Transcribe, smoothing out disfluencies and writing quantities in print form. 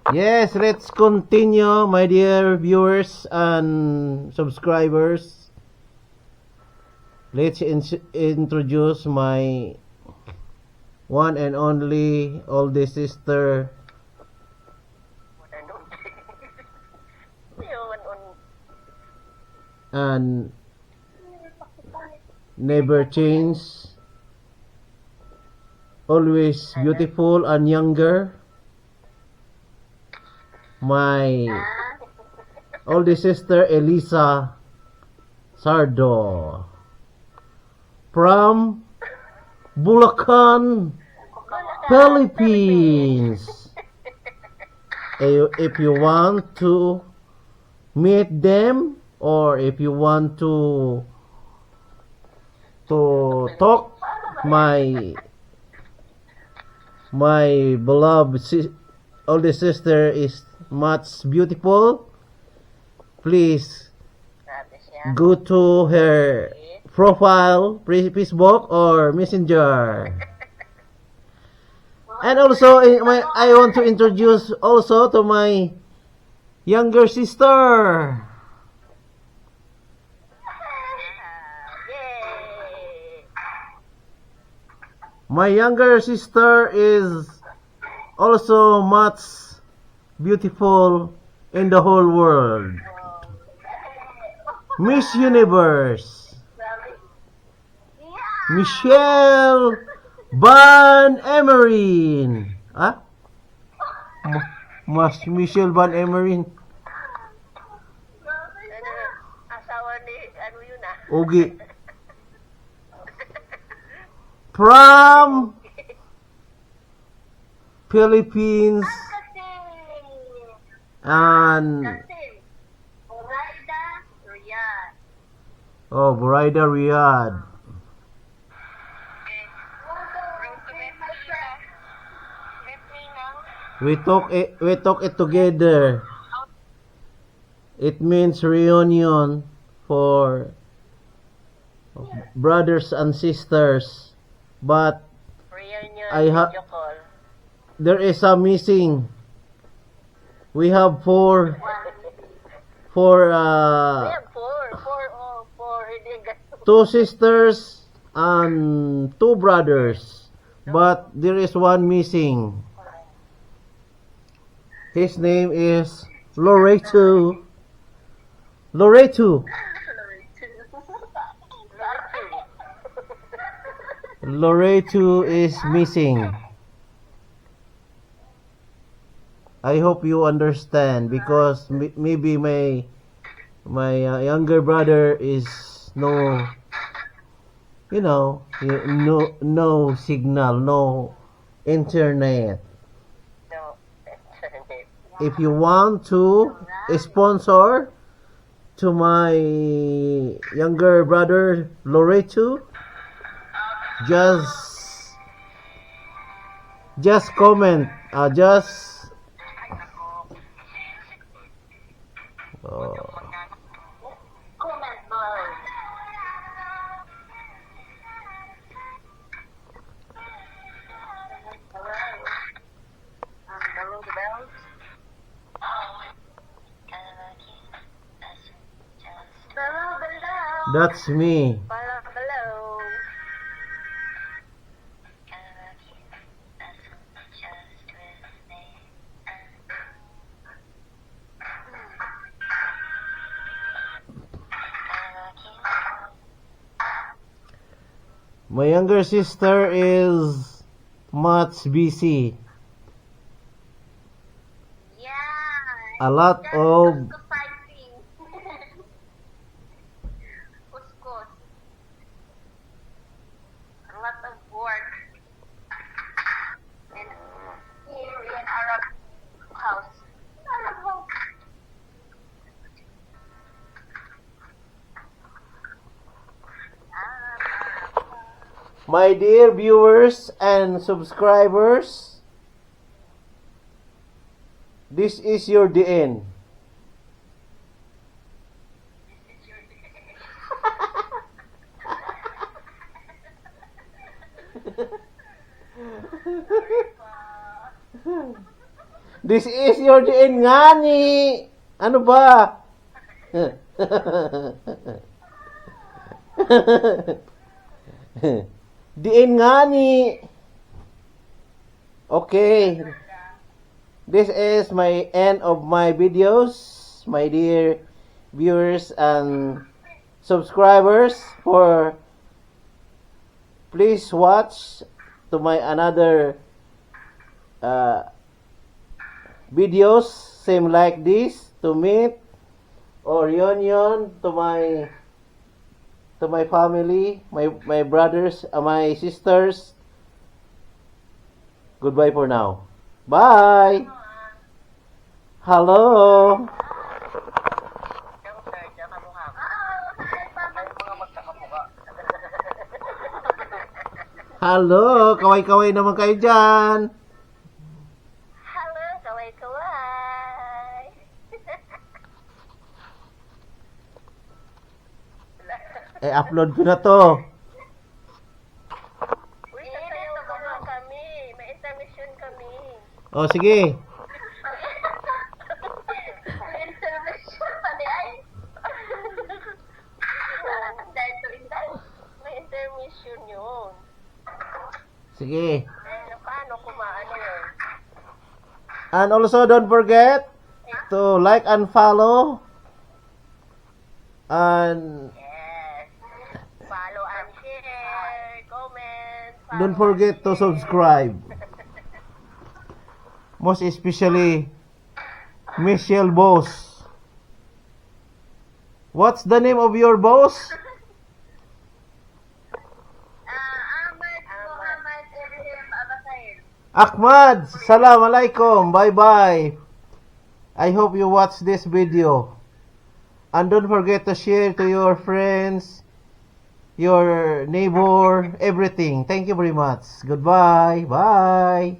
Yes, let's continue, my dear viewers and subscribers. Let's introduce my one and only oldest sister and never change, always beautiful and younger. My oldest sister Elisa Sardo from Bulacan, Philippines. If you want to meet them, or if you want to talk my beloved oldest sister is much beautiful, please go to her profile, Facebook or Messenger. And also, I want to introduce also to my younger sister. My younger sister is also much beautiful in the whole world. Miss Universe, Michelle Van Emerin. Ah? Mas Michelle Van Emerin. Asawa ni ano yun ah. Ugi. From Philippines and Buraida Riyadh. We talk it together. It means reunion for brothers and sisters, but there is a missing. We have four two sisters and two brothers, but there is one missing. His name is Loreto. Loreto is missing. I hope you understand, because maybe my younger brother is no signal, no internet. If you want to sponsor to my younger brother Loreto, just comment, that's me. Hello. My younger sister is much busy. Yeah. A lot of Kuskus. A lot of work. And here in Arab house. my dear viewers and subscribers, this is your DN. This is your DN ngani. Ano ba? DN ngani. Okay. This is my end of my videos, my dear viewers and subscribers. Please watch to my another videos same like this to meet or reunion to my family, my brothers, my sisters. Goodbye for now. Bye. Hello. Yung sir, dyan ka mukha ko. Ay, mga magkakamukha. Hello. Kaway-kaway naman kayo dyan. Hello, kaway-kaway. Upload ko na to. Uy, sasayaw naman kami. May intermission kami. O, sige. May intermission pa di ay. Dahil to inday. May intermission yun. Sige. Paano kumaano yun? And also, don't forget to like and follow. And Yes. Follow and share. Comment. don't forget to subscribe. Most especially, Michelle Boss. What's the name of your boss? Muhammad Ibrahim Abasair. Ahmad. Salam alaikum. Bye-bye. I hope you watch this video. And don't forget to share to your friends, your neighbor, everything. Thank you very much. Goodbye. Bye.